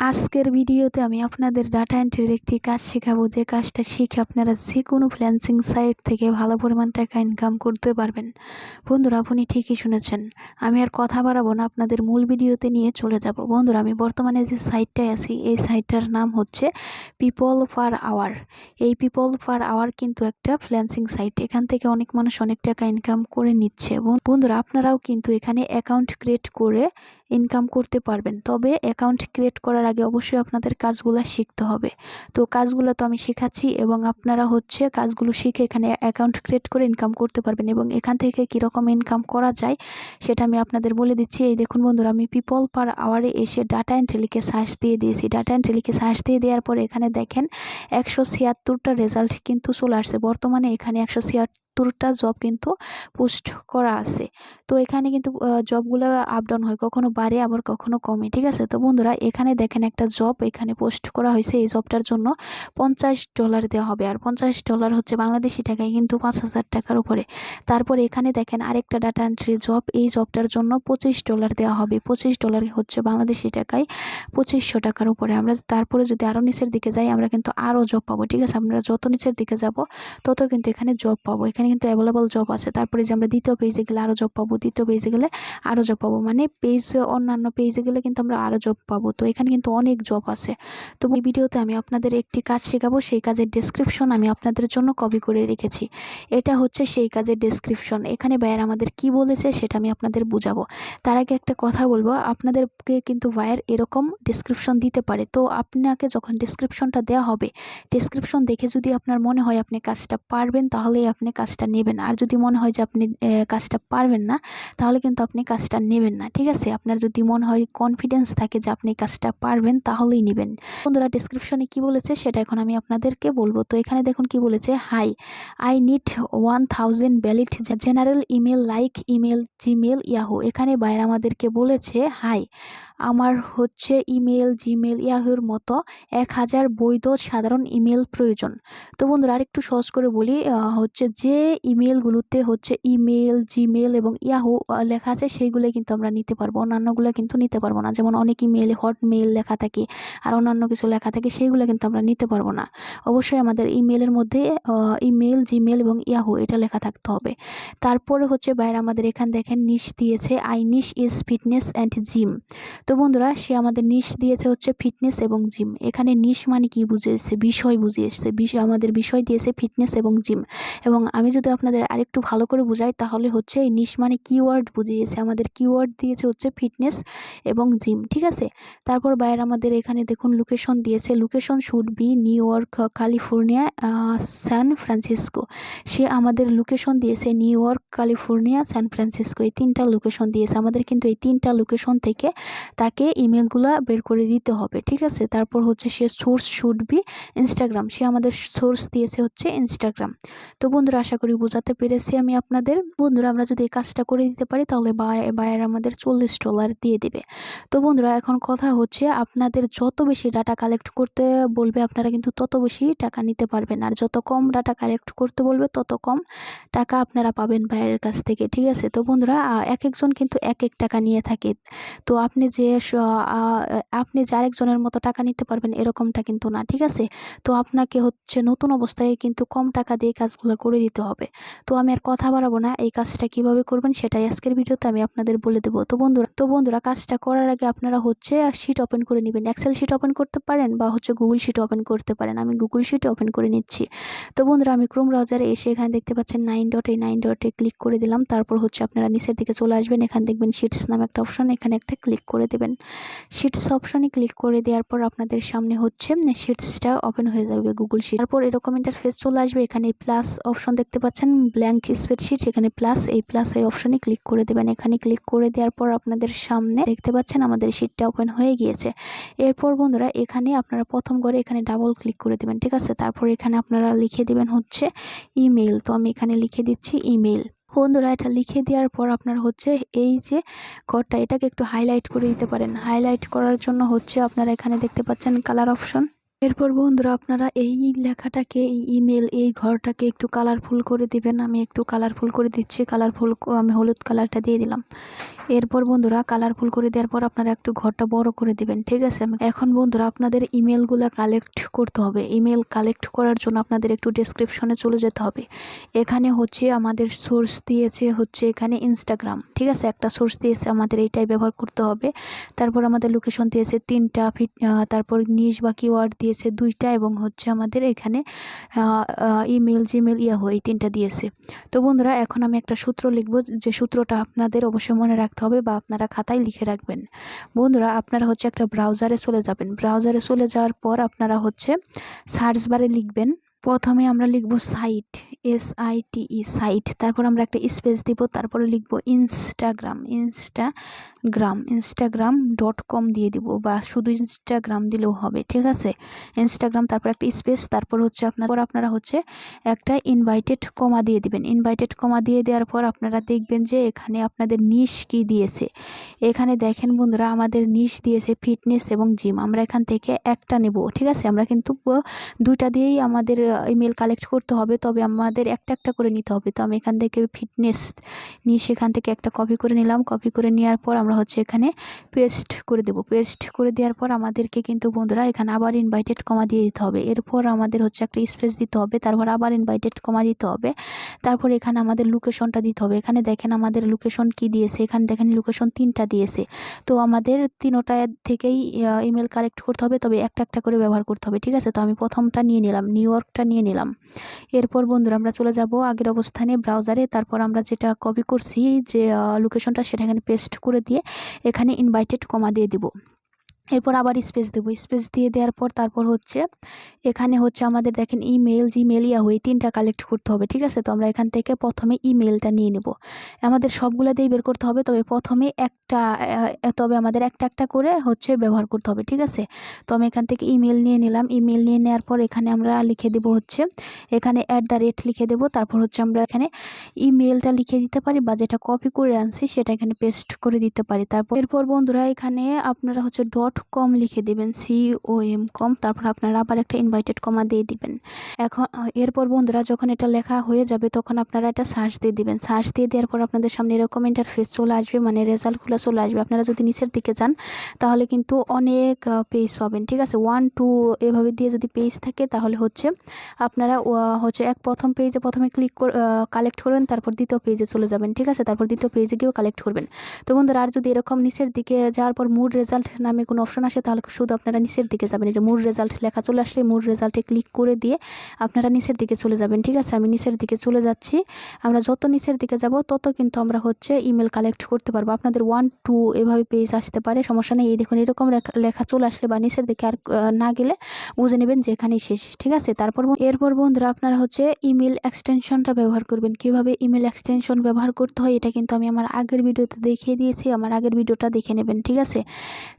আজকের ভিডিওতে আমি আপনাদের ডাটা এন্ট্রির একটি কাজ শেখাবো, যে কাজটা শিখে আপনারা যে কোনো ফ্রিল্যান্সিং সাইট থেকে ভালো পরিমাণ টাকা ইনকাম করতে পারবেন। বন্ধুরা, আপনি ঠিকই শুনেছেন। আমি আর কথা বাড়াবো না, আপনাদের মূল ভিডিওতে নিয়ে চলে যাব। বন্ধুরা, আমি বর্তমানে যে সাইটটায় আছি এই সাইটটার নাম হচ্ছে পিপল পার আওয়ার। এই পিপল পার আওয়ার কিন্তু একটা ফ্রিল্যান্সিং সাইট। এখান থেকে অনেক মানুষ অনেক টাকা ইনকাম করে নিচ্ছে। বন্ধুরা, আপনারাও কিন্তু এখানে অ্যাকাউন্ট ক্রিয়েট করে ইনকাম করতে পারবেন। তবে অ্যাকাউন্ট ক্রিয়েট করার আগে অবশ্যই আপনাদের কাজগুলো শিখতে হবে। তো কাজগুলো তো আমি শেখাচ্ছি এবং আপনারা কাজগুলো শিখে এখানে অ্যাকাউন্ট ক্রিয়েট করে ইনকাম করতে পারবেন। এবং এখান থেকে কীরকম ইনকাম করা যায় সেটা আমি আপনাদের বলে দিচ্ছি। এই দেখুন বন্ধুরা, আমি পিপল পার আওয়ারে এসে ডাটা এন্ট্রি লিখে সার্চ দিয়ে দিয়েছি। ডাটা এন্ট্রি লিখে সার্চ দিয়ে দেওয়ার পরে এখানে দেখেন 176টা রেজাল্ট কিন্তু চলে আসছে। বর্তমানে এখানে 176টা জব কিন্তু পোস্ট করা আছে। তো এখানে কিন্তু জবগুলো আপ ডাউন হয়, কখনো বাড়ে আবার কখনো কমে, ঠিক আছে। তো বন্ধুরা, এখানে দেখেন একটা জব এখানে পোস্ট করা হয়েছে। এই জবটার জন্য $50 দেওয়া হবে, আর $50 হচ্ছে বাংলাদেশি টাকায় কিন্তু 5,000 টাকার উপরে। তারপরে এখানে দেখেন আরেকটা ডাটা এন্ট্রি জব, এই জবটার জন্য $25 দেওয়া হবে। $25 হচ্ছে বাংলাদেশি টাকায় 2500 টাকার উপরে। আমরা তারপরে যদি আরও নিচের দিকে যাই আমরা কিন্তু আরও জব পাবো, ঠিক আছে। আমরা যত নিচের দিকে যাব তত কিন্তু এখানে জব পাবো। এখানে কিন্তু অ্যাভেলেবল জব আছে। তারপরে যে আমরা দ্বিতীয় পেজে গেলে আরও জব পাবো, দ্বিতীয় পেজে গেলে আরও জব পাবো, মানে অন্যান্য পেজে গেলে কিন্তু আমরা আরও জব পাবো। তো এখানে কিন্তু অনেক জব আছে। তো এই ভিডিওতে আমি আপনাদের একটি কাজ শেখাবো, সেই কাজের ডেসক্রিপশন আমি আপনাদের জন্য কপি করে রেখেছি। এটা হচ্ছে সেই কাজের ডেসক্রিপশন। এখানে বায়ার আমাদের কি বলেছে সেটা আমি আপনাদের বুঝাবো। তার আগে একটা কথা বলবো, আপনাদেরকে কিন্তু বায়ার এরকম ডেসক্রিপশন দিতে পারে। তো আপনাকে যখন ডেসক্রিপশনটা দেওয়া হবে, ডেসক্রিপশন দেখে যদি আপনার মনে হয় আপনি কাজটা পারবেন তাহলেই আপনি কাজটা নেবেন। আর যদি মনে হয় যে আপনি কাজটা পারবেন না তাহলে কিন্তু আপনি কাজটা নেবেন না, ঠিক আছে। আপনার যদি মনে হয় কনফিডেন্স থাকে যে আপনি কাজটা পারবেন তাহলেই নেবেন। বন্ধুরা, ডেসক্রিপশনে কি বলেছে সেটা এখন আমি আপনাদেরকে বলবো। তো এখানে দেখুন কি বলেছে, hi, I need 1000 valid general email like email, Gmail, Yahoo. এখানে বাইরে আমাদেরকে বলেছে, হাই, আমার ইমেল, জিমেল, ইয়াহুর মতো 1000 বৈধ সাধারণ ইমেল প্রয়োজন। তো বন্ধুরা, আরেকটু সহজ করে বলি, যে ইমেলগুলোতে ইমেল, জিমেল এবং ইয়াহু লেখা আছে সেইগুলো কিন্তু আমরা নিতে পারবো, অন্যান্যগুলো কিন্তু নিতে পারবো না। যেমন অনেক ইমেলে হটমেইল লেখা থাকে আর অন্যান্য কিছু লেখা থাকে, সেইগুলো কিন্তু আমরা নিতে পারবো না। অবশ্যই আমাদের ইমেলের মধ্যে ইমেল, জিমেল এবং ইয়াহু এটা লেখা থাকতে হবে। তারপরে বাইরে আমাদের এখানে দেখেন নিশ দিয়েছে, I niche is fitness and gym. তো বন্ধুরা, সে আমাদের নিশ দিয়েছে ফিটনেস এবং জিম। এখানে নিশ মানে কি বুঝিয়েছে, বিষয় বুঝিয়েছে। আমাদের বিষয় দিয়েছে ফিটনেস এবং জিম। এবং আমি যদি আপনাদের আরেকটু ভালো করে বুঝাই তাহলে এই নিশ মানে কিওয়ার্ড বুঝিয়েছে। আমাদের কিওয়ার্ড দিয়েছে ফিটনেস এবং জিম, ঠিক আছে। তারপর বাইরে আমাদের এখানে দেখুন লোকেশন দিয়েছে, location should be New York, California, San Francisco. সে আমাদের লোকেশন দিয়েছে New York, California, San Francisco. এই 3টা লোকেশন দিয়েছে আমাদের, কিন্তু এই 3টা লোকেশন থেকে তাকে ইমেলগুলো বের করে দিতে হবে, ঠিক আছে। তারপর সে সোর্স শুড বি ইনস্টাগ্রাম। সে আমাদের সোর্স দিয়েছে ইনস্টাগ্রাম। তো বন্ধুরা, আশা করি বোঝাতে পেরেছি আমি আপনাদের। বন্ধুরা, আমরা যদি এই কাজটা করে দিতে পারি তাহলে বায়ার আমাদের $40 দিয়ে দিবে। তো বন্ধুরা, এখন কথা আপনাদের যত বেশি ডাটা কালেক্ট করতে বলবে আপনারা কিন্তু তত বেশি টাকা নিতে পারবেন, আর যত কম ডাটা কালেক্ট করতে বলবে তত কম টাকা আপনারা পাবেন বায়ারের কাছ থেকে, ঠিক আছে। তো বন্ধুরা, এক একজন কিন্তু এক এক টাকা নিয়ে থাকে। তো আপনি যে আরেকজনের মতো টাকা নিতে পারবেন এরকমটা কিন্তু না, ঠিক আছে। তো আপনাকে নতুন অবস্থায় কিন্তু কম টাকা দিয়ে কাজগুলো করে দিতে হবে। তো আমি আর কথা বাড়াবো না, এই কাজটা কিভাবে করবেন সেটাই আজকের ভিডিওতে আমি আপনাদের বলে দেবো। তো বন্ধুরা, কাজটা করার আগে আপনারা শিট ওপেন করে নেবেন। এক্সেল শিট ওপেন করতে পারেন বা গুগল শিট ওপেন করতে পারেন। আমি গুগল শিট ওপেন করে নিচ্ছি। তো বন্ধুরা, আমি ক্রোম ব্রাউজারে এসে এখানে দেখতে পাচ্ছেন 9 ডটে ক্লিক করে দিলাম। তারপর আপনারা নিচের দিকে চলে আসবেন, এখানে দেখবেন শিটস নামে একটা অপশন, এখানে একটা ক্লিক করে দেবেন। শিটস অপশনে ক্লিক করে দেওয়ার পর আপনাদের সামনে শিটসটা ওপেন হয়ে যাবে গুগল শিট। তারপর এরকম ইন্টারফেস চলে আসবে। এখানে প্লাস অপশন দেখতে পাচ্ছেন, ব্ল্যাঙ্ক স্প্রেডশিট, এখানে প্লাস এই অপশনে ক্লিক করে দেবেন। এখানে ক্লিক করে দেওয়ার পর আপনাদের সামনে দেখতে পাচ্ছেন আমাদের শিটটা ওপেন হয়ে গিয়েছে। এরপর বন্ধুরা, এখানে আপনারা প্রথম করে এখানে ডাবল ক্লিক করে দেবেন, ঠিক আছে। তারপর এখানে আপনারা লিখে দিবেন ইমেল। তো আমি এখানে লিখে দিচ্ছি ইমেল। বন্ধুরা, এটা লিখে দেওয়ার পর আপনারা এই যে ঘরটা এটাকে একটু হাইলাইট করে দিতে পারেন। হাইলাইট করার জন্য আপনারা এখানে দেখতে পাচ্ছেন কালার অপশন, এরপর বন্ধুরা আপনারা এই লেখাটাকে, এই ইমেল, এই ঘরটাকে একটু কালারফুল করে দিবেন। আমি একটু কালারফুল করে দিচ্ছি। আমি হলুদ কালারটা দিয়ে দিলাম। এরপর বন্ধুরা কালারফুল করে দেওয়ার পর আপনারা একটু ঘরটা বড় করে দিবেন, ঠিক আছে। এখন বন্ধুরা আপনাদের ইমেলগুলো কালেক্ট করতে হবে। ইমেল কালেক্ট করার জন্য আপনাদের একটু ডেসক্রিপশনে চলে যেতে হবে। এখানে হচ্ছে আমাদের সোর্স দিয়েছে হচ্ছে এখানে ইনস্টাগ্রাম, ঠিক আছে। একটা সোর্স দিয়েছে, আমাদের এইটাই ব্যবহার করতে হবে। তারপর আমাদের লোকেশন দিয়েছে 3টা, তারপর নিশ বা কিওয়ার্ড দিয়েছে 2টা, এবং হচ্ছে আমাদের এখানে ইমেল, জিমেল, ইয়াহু এই 3টা দিয়েছে। তো বন্ধুরা এখন আমি একটা সূত্র লিখব, যে সূত্রটা আপনাদের অবশ্যই মনে রাখতে হবে বা আপনারা খাতায় লিখে রাখবেন। বন্ধুরা আপনারা হচ্ছে একটা ব্রাউজারে চলে যাবেন। ব্রাউজারে চলে যাওয়ার পর আপনারা হচ্ছে সার্চ বারে লিখবেন, প্রথমে আমরা লিখব সাইট, SITE সাইট, তারপর আমরা একটা স্পেস দিব, তারপরে লিখব instagram.com দিয়ে দিব, বা শুধু ইনস্টাগ্রাম দিলেও হবে, ঠিক আছে। ইনস্টাগ্রাম, তারপর একটা স্পেস, তারপর হচ্ছে আপনারা হচ্ছে একটা ইনভাইটেড কমা দিয়ে দিবেন। ইনভাইটেড কমা দিয়ে দেওয়ার পর আপনারা দেখবেন যে এখানে আপনাদের নিশ কি দিয়েছে। এখানে দেখেন বন্ধুরা আমাদের নিশ দিয়েছে ফিটনেস এবং জিম। আমরা এখান থেকে একটা নেব, ঠিক আছে। আমরা কিন্তু 2টা দিয়েই আমাদের ইমেল কালেক্ট করতে হবে, তবে আমাদের একটা একটা করে নিতে হবে। তো আমি এখান থেকে ফিটনেস নিয়ে সেখান থেকে একটা কপি করে নিলাম। কপি করে নেওয়ার পর আমরা হচ্ছে এখানে পেস্ট করে দেব। পেস্ট করে দেওয়ার পর আমাদেরকে কিন্তু বন্ধুরা এখানে আবার ইনভাইটেড কমা দিয়ে দিতে হবে। এরপর আমাদের হচ্ছে একটা স্পেস দিতে হবে, তারপর আবার ইনভাইটেড কমা দিতে হবে। তারপর এখানে আমাদের লোকেশনটা দিতে হবে। এখানে দেখেন আমাদের লোকেশন কি দিয়েছে, এখানে দেখেন লোকেশন 3টা দিয়েছে। তো আমাদের 3টা থেকেই ইমেল কালেক্ট করতে হবে, তবে একটা একটা করে ব্যবহার করতে হবে, ঠিক আছে। তো আমি প্রথমটা নিয়ে নিলাম, নিউ ইয়র্কটা নিয়ে নিলাম। এরপর বন্ধুরা আমরা চলে যাব আগের অবস্থানে ব্রাউজারে। তারপর আমরা যেটা কপি করছি যে লোকেশনটা, সেটা এখানে পেস্ট করে দিয়ে এখানে ইনভাইটেড কমা দিয়ে দিব। এরপর আবার স্পেস দেবো। স্পেস দিয়ে দেওয়ার পর তারপর হচ্ছে এখানে হচ্ছে আমাদের দেখেন ইমেল, জিমেল, ইয়াহু এই 3টা কালেক্ট করতে হবে, ঠিক আছে। তো আমরা এখান থেকে প্রথমে ইমেলটা নিয়ে নেব। আমাদের সবগুলো দিয়ে বের করতে হবে, তবে প্রথমে আমাদের একটা একটা করে হচ্ছে ব্যবহার করতে হবে, ঠিক আছে। তো আমি এখান থেকে ইমেল নিয়ে নিলাম। ইমেল নিয়ে নেওয়ার পর এখানে আমরা লিখে দেব হচ্ছে এখানে @ লিখে দেব। তারপর হচ্ছে আমরা এখানে ইমেলটা লিখে দিতে পারি, বা যেটা কপি করে আনছি সেটা এখানে পেস্ট করে দিতে পারি। এরপর বন্ধুরা এখানে আপনারা হচ্ছে .com লিখে দিবেন, COM, তারপর আপনারা আবার একটা ইনভাইটেড কমা দিয়ে দিবেন। এরপর বন্ধুরা যখন এটা লেখা হয়ে যাবে তখন আপনারা এটা সার্চ দিয়ে দিবেন। সার্চ দিয়ে দেওয়ার পর আপনাদের সামনে এরকম ইন্টারফেস চলে আসবে, মানে রেজাল্টগুলো চলে আসবে। আপনারা যদি নিচের দিকে যান তাহলে কিন্তু অনেক পেজ পাবেন, ঠিক আছে। 1 2 এভাবে দিয়ে যদি পেজ থাকে তাহলে হচ্ছে আপনারা হচ্ছে প্রথম পেজে প্রথমে কালেক্ট করবেন, তারপর দ্বিতীয় পেজে চলে যাবেন, ঠিক আছে। তারপর দ্বিতীয় পেজে গিয়েও কালেক্ট করবেন। তো বন্ধুরা আর যদি এরকম নিচের দিকে যাওয়ার পর মুড রেজাল্ট নামে কোনো অপশন আসে তাহলে শুধু আপনারা নিচের দিকে যাবেন। এই যে মুড রেজাল্ট লেখা চলে আসলে মুড রেজাল্টে ক্লিক করে দিয়ে আপনারা নিচের দিকে চলে যাবেন, ঠিক আছে। আমি নিচের দিকে চলে যাচ্ছি। আমরা যত নিচের দিকে যাব তত কিন্তু আমরা হচ্ছে ইমেল কালেক্ট করতে পারবো। আপনাদের 1 2 এভাবে পেজ আসতে পারে, সমস্যা নেই। এই দেখুন এরকম লেখা চলে আসলে বা নিচের দিকে আর না গেলে বুঝে নেবেন যে এখানেই শেষ, ঠিক আছে। এরপর বন্ধুরা আপনারা হচ্ছে ইমেল এক্সটেনশনটা ব্যবহার করবেন। কিভাবে ইমেল এক্সটেনশন ব্যবহার করতে হয় এটা কিন্তু আমি আমার আগের ভিডিওতে দেখিয়ে দিয়েছি, আমার আগের ভিডিওটা দেখে নেবেন, ঠিক আছে।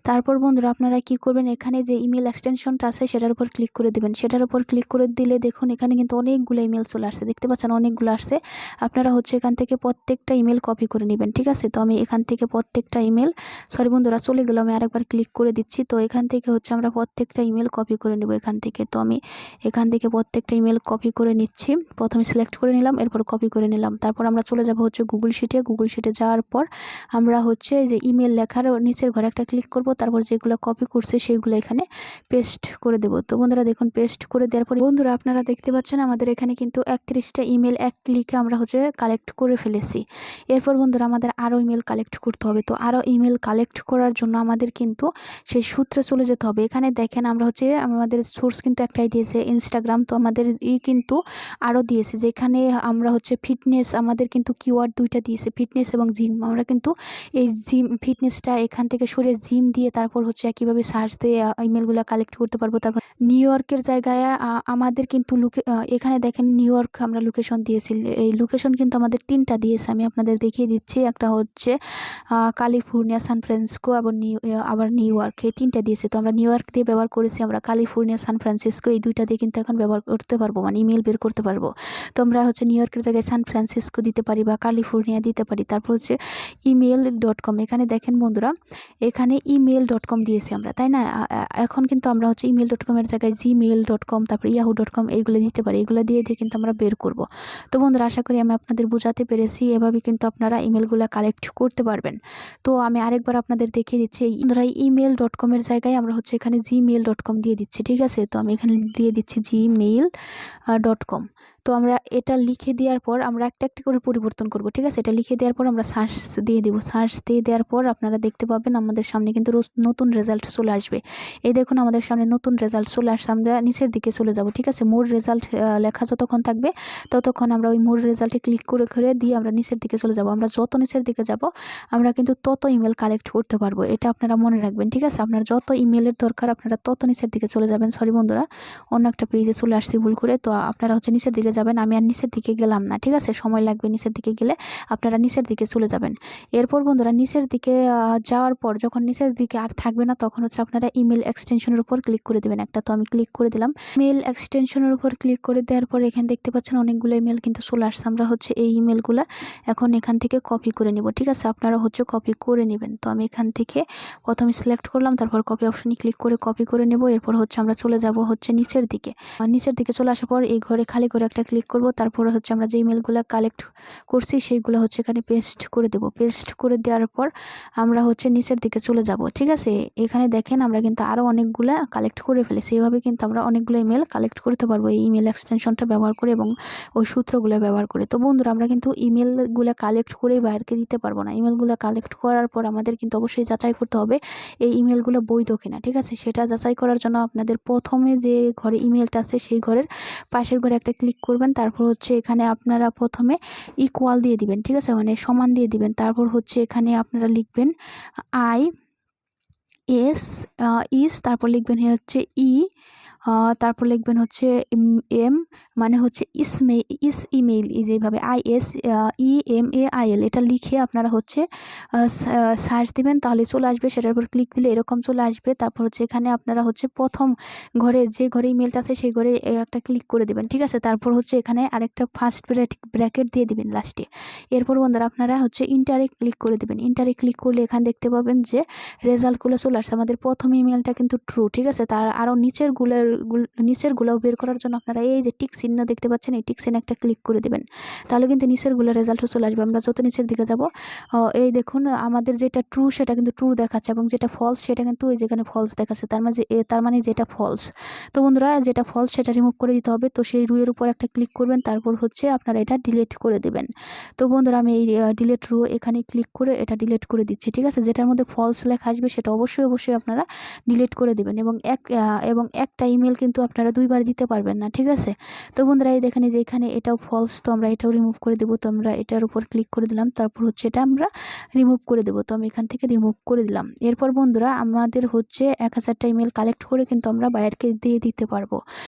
তারপর বন্ধুরা আপনারা কি করবেন, এখানে যে ইমেল এক্সটেনশনটা আছে সেটার উপর ক্লিক করে দেবেন। সেটার উপর ক্লিক করে দিলে দেখুন এখানে কিন্তু অনেকগুলো ইমেল চলে আসছে, দেখতে পাচ্ছেন অনেকগুলো আসছে। আপনারা হচ্ছে এখান থেকে প্রত্যেকটা ইমেল কপি করে নেবেন, ঠিক আছে। তো আমি এখান থেকে প্রত্যেকটা ইমেল, সরি বন্ধুরা চলে গেল, আমি আরেকবার ক্লিক করে দিচ্ছি। তো এখান থেকে হচ্ছে আমরা প্রত্যেকটা ইমেল কপি করে নেব এখান থেকে। তো আমি এখান থেকে প্রত্যেকটা ইমেল কপি করে নিচ্ছি। প্রথমে সিলেক্ট করে নিলাম, এরপর কপি করে নিলাম। তারপর আমরা চলে যাব হচ্ছে গুগল শিটে যাওয়ার পর আমরা হচ্ছে যে ইমেল লেখার নিচের ঘরে একটা ক্লিক করব, তারপর যেগুলো কপি করছে সেগুলো এখানে পেস্ট করে দেব। তো বন্ধুরা দেখুন পেস্ট করে দেওয়ার পর বন্ধুরা আপনারা দেখতে পাচ্ছেন আমাদের এখানে কিন্তু 31টা ইমেল এক ক্লিকে আমরা হচ্ছে কালেক্ট করে ফেলেছি। এরপর বন্ধুরা আমাদের আরও ইমেল কালেক্ট করতে হবে। তো আরও ইমেল কালেক্ট করার জন্য আমাদের কিন্তু সেই সূত্রে চলে যেতে হবে। এখানে দেখেন আমরা হচ্ছে আমাদের সোর্স কিন্তু একটাই দিয়েছে ইনস্টাগ্রাম, তো আমাদের কিন্তু আরও দিয়েছে, যেখানে আমরা হচ্ছে ফিটনেস, আমাদের কিন্তু কিওয়ার্ড 2টা দিয়েছে, ফিটনেস এবং জিম। আমরা কিন্তু এই জিম ফিটনেসটা এখান থেকে সরিয়ে জিম দিয়ে তারপর হচ্ছে একইভাবে সার্চ দিয়ে ইমেলগুলো কালেক্ট করতে পারবো। তারপর নিউ ইয়র্কের জায়গায় আমাদের কিন্তু এখানে দেখেন নিউ ইয়র্ক আমরা লোকেশন দিয়েছি। এই লোকেশন কিন্তু আমাদের 3টা দিয়েছে, আমি আপনাদের দেখিয়ে দিচ্ছি। একটা হচ্ছে ক্যালিফোর্নিয়া, সান ফ্রান্সিসকো, আবার নিউ ইয়র্ক, এই 3টা দিয়েছে। তো আমরা নিউ ইয়র্ক দিয়ে ব্যবহার করেছি, আমরা ক্যালিফোর্নিয়া, সান ফ্রান্সিসকো এই 2টা দিয়ে কিন্তু এখন ব্যবহার করতে পারবো, মানে ইমেল বের করতে পারবো। তো আমরা হচ্ছে নিউ ইয়র্কের জায়গায় সান ফ্রান্সিসকো দিতে পারি বা ক্যালিফোর্নিয়া দিতে পারি। তারপর হচ্ছে email.com, এখানে দেখেন বন্ধুরা এখানে email.com দিয়েছি আমরা, তাই না? এখন কিন্তু আমরা হচ্ছে email.com এর জায়গায় gmail.com তারপর yahoo.com এইগুলো দিতে পারি। এগুলো দিয়ে কিন্তু আমরা বের করব। তো বন্ধুরা, আশা করি আমি আপনাদের বোঝাতে পেরেছি। এভাবে কিন্তু আপনারা ইমেলগুলো কালেক্ট করতে পারবেন। তো আমি আরেকবার আপনাদের দেখিয়ে দিচ্ছি। বন্ধুরা, email.com এর জায়গায় আমরা হচ্ছে এখানে gmail.com দিয়ে দিচ্ছি, ঠিক আছে? তো আমি এখানে দিয়ে দিচ্ছি gmail.com। তো আমরা এটা লিখে দেওয়ার পর আমরা একটা করে পরিবর্তন করব, ঠিক আছে? এটা লিখে দেওয়ার পর আমরা সার্চ দিয়ে দিব। সার্চ দিয়ে দেওয়ার পর আপনারা দেখতে পাবেন আমাদের সামনে কিন্তু নতুন রেজাল্ট চলে আসবে। এই দেখুন, আমাদের সামনে নতুন রেজাল্ট চলে আসছে। আমরা নিচের দিকে চলে যাব, ঠিক আছে? মোর রেজাল্ট লেখা যতক্ষণ থাকবে ততক্ষণ আমরা ওই মোর রেজাল্টে ক্লিক করে দিয়ে আমরা নিচের দিকে চলে যাব। আমরা যত নিচের দিকে যাব আমরা কিন্তু তত ইমেল কালেক্ট করতে পারবো। এটা আপনারা মনে রাখবেন, ঠিক আছে? আপনার যত ইমেলের দরকার আপনারা তত নিচের দিকে চলে যাবেন। সরি বন্ধুরা, অন্য একটা পেজে চলে আসছি ভুল করে। তো আপনারা হচ্ছে নিচের দিকে যাবেন। আমি আর নিচের দিকে গেলাম না, ঠিক আছে? সময় লাগবে নিচের দিকে গেলে, আপনারা নিচের দিকে চলে যাবেন। এরপর বন্ধুরা, নিচের দিকে যাওয়ার পর যখন নিচের দিকে আর থাকবে না তখন হচ্ছে আপনারা ইমেল এক্সটেনশনের উপর ক্লিক করে দেবেন একটা। তো আমি ক্লিক করে দিলাম। মেল এক্সটেনশনের উপর ক্লিক করে দেওয়ার পর এখানে দেখতে পাচ্ছেন অনেকগুলো ইমেল কিন্তু চলে আসছে। আমরা হচ্ছে এই ইমেলগুলো এখন এখান থেকে কপি করে নিব, ঠিক আছে? আপনারা হচ্ছে কপি করে নেবেন। তো আমি এখান থেকে প্রথমে সিলেক্ট করলাম, তারপর কপি অপশনে ক্লিক করে কপি করে নেব। এরপর হচ্ছে আমরা চলে যাব হচ্ছে নিচের দিকে। নিচের দিকে চলে আসার পর এই ঘরে খালি করে একটা ক্লিক করব। তারপরে হচ্ছে আমরা যে ইমেলগুলো কালেক্ট করছি সেইগুলো হচ্ছে এখানে পেস্ট করে দেব। পেস্ট করে দেওয়ার পর আমরা হচ্ছে নিচের দিকে চলে যাব, ঠিক আছে? এখানে দেখেন আমরা কিন্তু আরও অনেকগুলা কালেক্ট করে ফেলেছি। এইভাবে কিন্তু আমরা অনেকগুলো ইমেল কালেক্ট করতে পারবো এই ইমেল এক্সটেনশনটা ব্যবহার করে এবং ওই সূত্রগুলো ব্যবহার করে। তো বন্ধুরা, আমরা কিন্তু ইমেলগুলো কালেক্ট করেই বাইরকে দিতে পারবো না। ইমেলগুলো কালেক্ট করার পর আমাদের কিন্তু অবশ্যই যাচাই করতে হবে এই ইমেলগুলো বৈধ কিনা, ঠিক আছে? সেটা যাচাই করার জন্য আপনাদের প্রথমে যে ঘরে ইমেলটা আছে সেই ঘরের পাশের ঘরে একটা ক্লিক করবেন। তারপর হচ্ছে এখানে আপনারা প্রথমে ইকুয়াল দিয়ে দিবেন, ঠিক আছে? মানে সমান দিয়ে দিবেন। তারপর হচ্ছে এখানে আপনারা লিখবেন IS ইস, তারপর লিখবেন হচ্ছে তারপর লিখবেন হচ্ছে এম, মানে হচ্ছে ইমেইল, যেভাবে ISEMAIL এটা লিখে আপনারা হচ্ছে সার্চ দিবেন, তাহলে চলে আসবে। সেটার উপর ক্লিক দিলে এরকম চলে আসবে। তারপর হচ্ছে এখানে আপনারা হচ্ছে প্রথম ঘরে যে ঘরে ইমেলটা আছে সেই ঘরে একটা ক্লিক করে দেবেন, ঠিক আছে? তারপর হচ্ছে এখানে আরেকটা ফার্স্ট ব্র্যাকেট দিয়ে দিবেন লাস্টে। এরপর বন্ধুরা, আপনারা হচ্ছে ইন্টারে ক্লিক করে দেবেন। ইন্টারে ক্লিক করলে এখানে দেখতে পাবেন যে রেজাল্টগুলো চলে আসছে। আমাদের প্রথম ইমেলটা কিন্তু ট্রু, ঠিক আছে? তার আরও নিচেরগুলোও বের করার জন্য আপনারা এই যে টিক চিহ্ন দেখতে পাচ্ছেন, এই টিক চিহ্ন একটা ক্লিক করে দেবেন, তাহলে কিন্তু নিচেরগুলো রেজাল্টও চলে আসবে। আমরা যত নিচের দিকে যাব এই দেখুন আমাদের যেটা ট্রু সেটা কিন্তু ট্রু দেখাচ্ছে এবং যেটা ফলস সেটা কিন্তু ওই যেখানে ফলস দেখাচ্ছে। তার মানে যেটা ফলস। তো বন্ধুরা, যেটা ফলস সেটা রিমুভ করে দিতে হবে। তো সেই রুয়ের উপর একটা ক্লিক করবেন, তারপর হচ্ছে আপনারা এটা ডিলিট করে দেবেন। তো বন্ধুরা, আমি এই ডিলিট রো এখানে ক্লিক করে এটা ডিলিট করে দিচ্ছি, ঠিক আছে? যেটার মধ্যে ফলস লেখা আসবে সেটা অবশ্যই আপনারা ডিলিট করে দেবেন। এবং একটা ইমেল কিন্তু আপনারা দুইবার দিতে পারবেন না, ঠিক আছে? তো বন্ধুরা, এই দেখেন যে এখানে এটাও ফলস, তো আমরা এটাও রিমুভ করে দেবো। তো আমরা এটার উপর ক্লিক করে দিলাম, তারপর হচ্ছে এটা আমরা রিমুভ করে দেবো। তো আমি এখান থেকে রিমুভ করে দিলাম। এরপর বন্ধুরা, আমাদের হচ্ছে 1000টা ইমেল কালেক্ট করে কিন্তু আমরা বাইরকে দিয়ে দিতে পারবো।